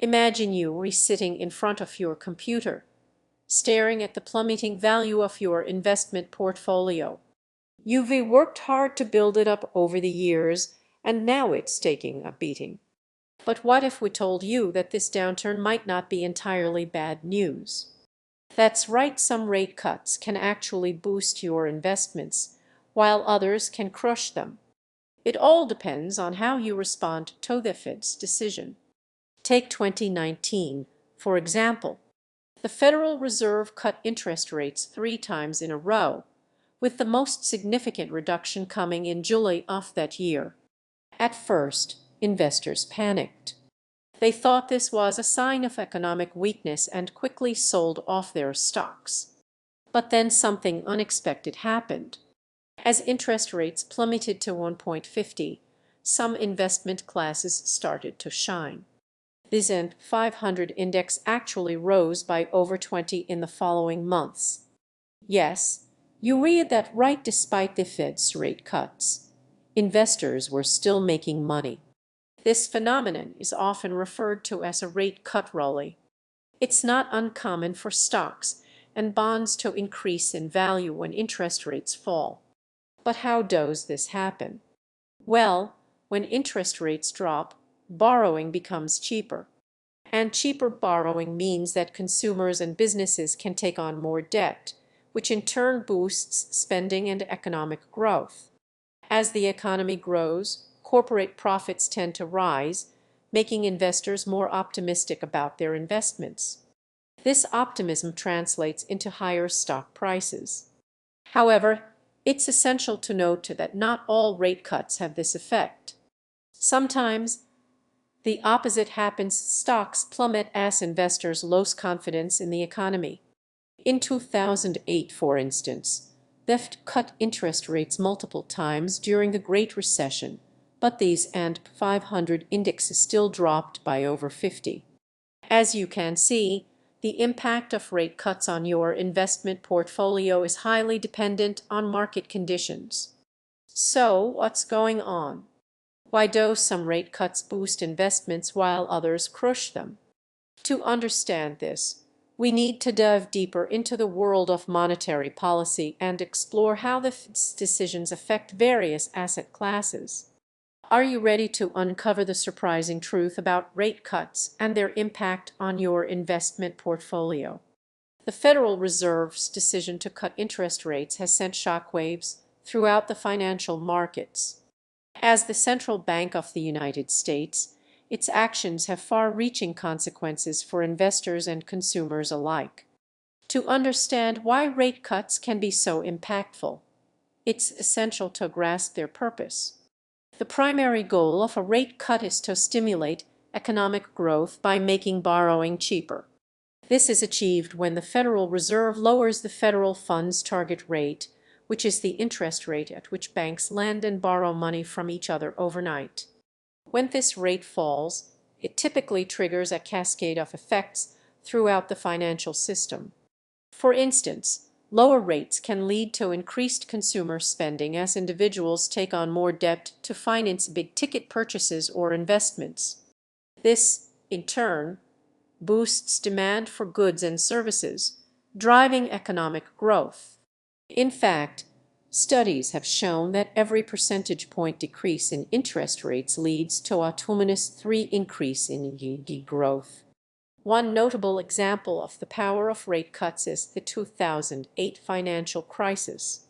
Imagine you are sitting in front of your computer, staring at the plummeting value of your investment portfolio. You've worked hard to build it up over the years, and now it's taking a beating. But what if we told you that this downturn might not be entirely bad news? That's right, some rate cuts can actually boost your investments, while others can crush them. It all depends on how you respond to the Fed's decision. Take 2019, for example. The Federal Reserve cut interest rates 3 times in a row, with the most significant reduction coming in July of that year. At first, investors panicked. They thought this was a sign of economic weakness and quickly sold off their stocks. But then something unexpected happened. As interest rates plummeted to 1.50, some investment classes started to shine. The S&P 500 index actually rose by over 20 in the following months. Yes, you read that right, despite the Fed's rate cuts. Investors were still making money. This phenomenon is often referred to as a rate cut rally. It's not uncommon for stocks and bonds to increase in value when interest rates fall. But how does this happen? Well, when interest rates drop, borrowing becomes cheaper. And cheaper borrowing means that consumers and businesses can take on more debt, which in turn boosts spending and economic growth. As the economy grows, corporate profits tend to rise, making investors more optimistic about their investments. This optimism translates into higher stock prices. However, it's essential to note that not all rate cuts have this effect. Sometimes the opposite happens. Stocks plummet as investors lose confidence in the economy. In 2008, for instance, the Fed cut interest rates multiple times during the Great Recession, but the S&P 500 index still dropped by over 50. As you can see, the impact of rate cuts on your investment portfolio is highly dependent on market conditions. So, what's going on? Why do some rate cuts boost investments while others crush them? To understand this, we need to dive deeper into the world of monetary policy and explore how the Fed's decisions affect various asset classes. Are you ready to uncover the surprising truth about rate cuts and their impact on your investment portfolio? The Federal Reserve's decision to cut interest rates has sent shockwaves throughout the financial markets. As the central bank of the United States, its actions have far-reaching consequences for investors and consumers alike. To understand why rate cuts can be so impactful, it's essential to grasp their purpose. The primary goal of a rate cut is to stimulate economic growth by making borrowing cheaper. This is achieved when the Federal Reserve lowers the federal funds target rate, which is the interest rate at which banks lend and borrow money from each other overnight. When this rate falls, it typically triggers a cascade of effects throughout the financial system. For instance, lower rates can lead to increased consumer spending as individuals take on more debt to finance big-ticket purchases or investments. This, in turn, boosts demand for goods and services, driving economic growth. In fact, studies have shown that every percentage point decrease in interest rates leads to a -3 increase in GDP growth. One notable example of the power of rate cuts is the 2008 financial crisis.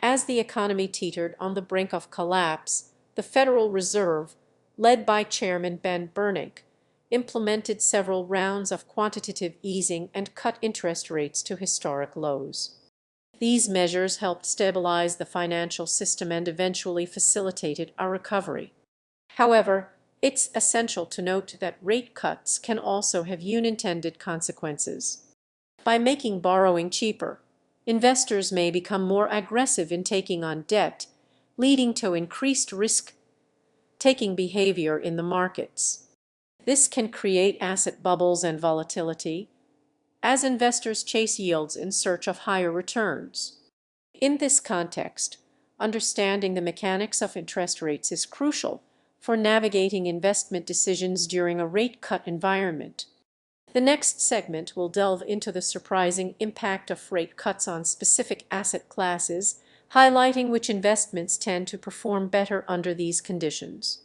As the economy teetered on the brink of collapse, the Federal Reserve, led by Chairman Ben Bernanke, implemented several rounds of quantitative easing and cut interest rates to historic lows. These measures helped stabilize the financial system and eventually facilitated a recovery. However, it's essential to note that rate cuts can also have unintended consequences. By making borrowing cheaper, investors may become more aggressive in taking on debt, leading to increased risk-taking behavior in the markets. This can create asset bubbles and volatility, as investors chase yields in search of higher returns. In this context, understanding the mechanics of interest rates is crucial for navigating investment decisions during a rate cut environment. The next segment will delve into the surprising impact of rate cuts on specific asset classes, highlighting which investments tend to perform better under these conditions.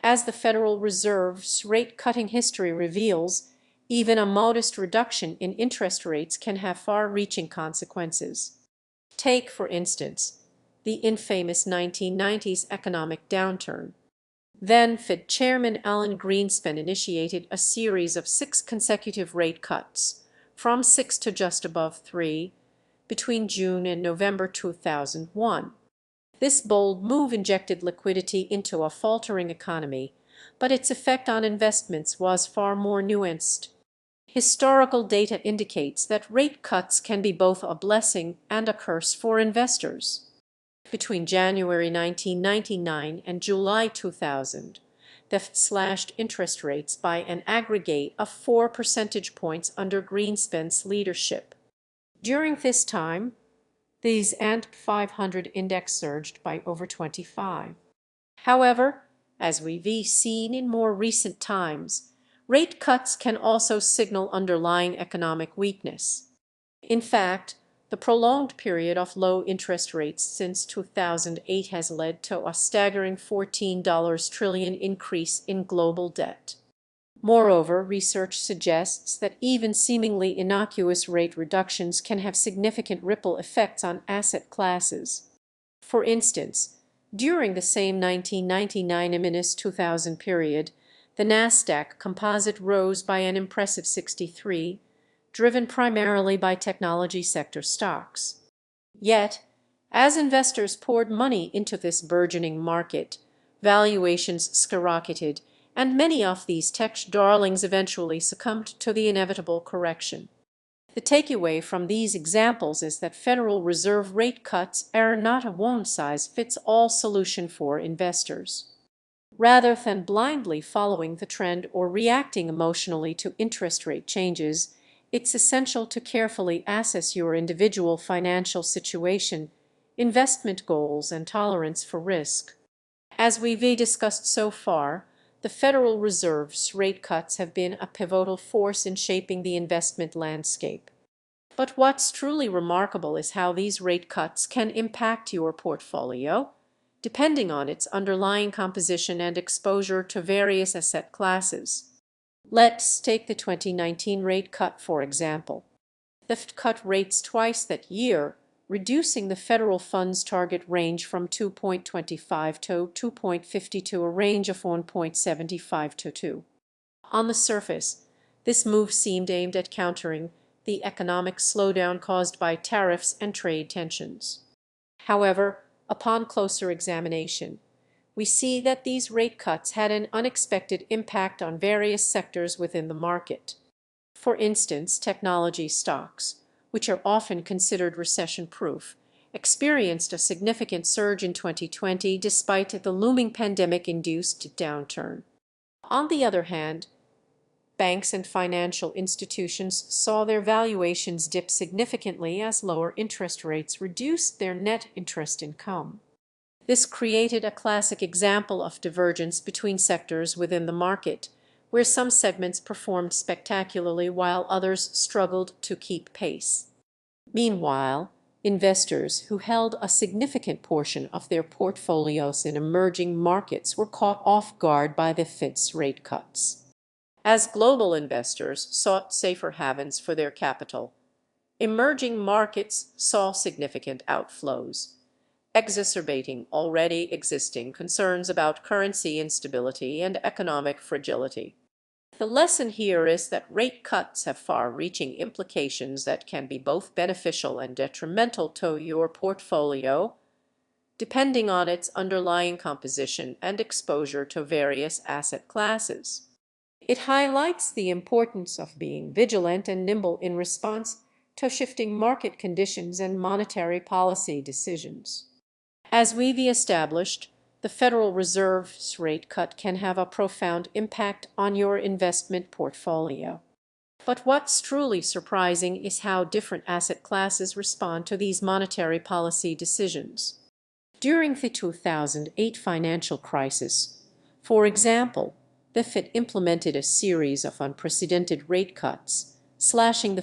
As the Federal Reserve's rate-cutting history reveals, even a modest reduction in interest rates can have far-reaching consequences. Take, for instance, the infamous 1990s economic downturn. Then Fed Chairman Alan Greenspan initiated a series of 6 consecutive rate cuts, from 6 to just above 3, between June and November 2001. This bold move injected liquidity into a faltering economy, but its effect on investments was far more nuanced. Historical data indicates that rate cuts can be both a blessing and a curse for investors. Between January 1999 and July 2000, the Fed slashed interest rates by an aggregate of 4 percentage points under Greenspan's leadership. During this time, the S&P 500 index surged by over 25. However, as we've seen in more recent times, rate cuts can also signal underlying economic weakness. In fact, the prolonged period of low interest rates since 2008 has led to a staggering $14 trillion increase in global debt. Moreover, research suggests that even seemingly innocuous rate reductions can have significant ripple effects on asset classes. For instance, during the same 1999–2000 period, the Nasdaq Composite rose by an impressive 63, driven primarily by technology sector stocks. Yet, as investors poured money into this burgeoning market, valuations skyrocketed, and many of these tech darlings eventually succumbed to the inevitable correction. The takeaway from these examples is that Federal Reserve rate cuts are not a one-size-fits-all solution for investors. Rather than blindly following the trend or reacting emotionally to interest rate changes, it's essential to carefully assess your individual financial situation, investment goals, and tolerance for risk. As we've discussed so far, the Federal Reserve's rate cuts have been a pivotal force in shaping the investment landscape. But what's truly remarkable is how these rate cuts can impact your portfolio, depending on its underlying composition and exposure to various asset classes. Let's take the 2019 rate cut, for example. The Fed cut rates twice that year, reducing the federal funds target range from 2.25 to 2.50 to a range of 1.75 to 2. On the surface, this move seemed aimed at countering the economic slowdown caused by tariffs and trade tensions. However, upon closer examination, we see that these rate cuts had an unexpected impact on various sectors within the market. For instance, technology stocks, which are often considered recession-proof, experienced a significant surge in 2020 despite the looming pandemic-induced downturn. On the other hand, banks and financial institutions saw their valuations dip significantly as lower interest rates reduced their net interest income. This created a classic example of divergence between sectors within the market, where some segments performed spectacularly while others struggled to keep pace. Meanwhile, investors who held a significant portion of their portfolios in emerging markets were caught off guard by the Fed's rate cuts. As global investors sought safer havens for their capital, emerging markets saw significant outflows, exacerbating already existing concerns about currency instability and economic fragility. The lesson here is that rate cuts have far-reaching implications that can be both beneficial and detrimental to your portfolio, depending on its underlying composition and exposure to various asset classes. It highlights the importance of being vigilant and nimble in response to shifting market conditions and monetary policy decisions. As we've established, the Federal Reserve's rate cut can have a profound impact on your investment portfolio. But what's truly surprising is how different asset classes respond to these monetary policy decisions. During the 2008 financial crisis, For example, the Fed implemented a series of unprecedented rate cuts, slashing the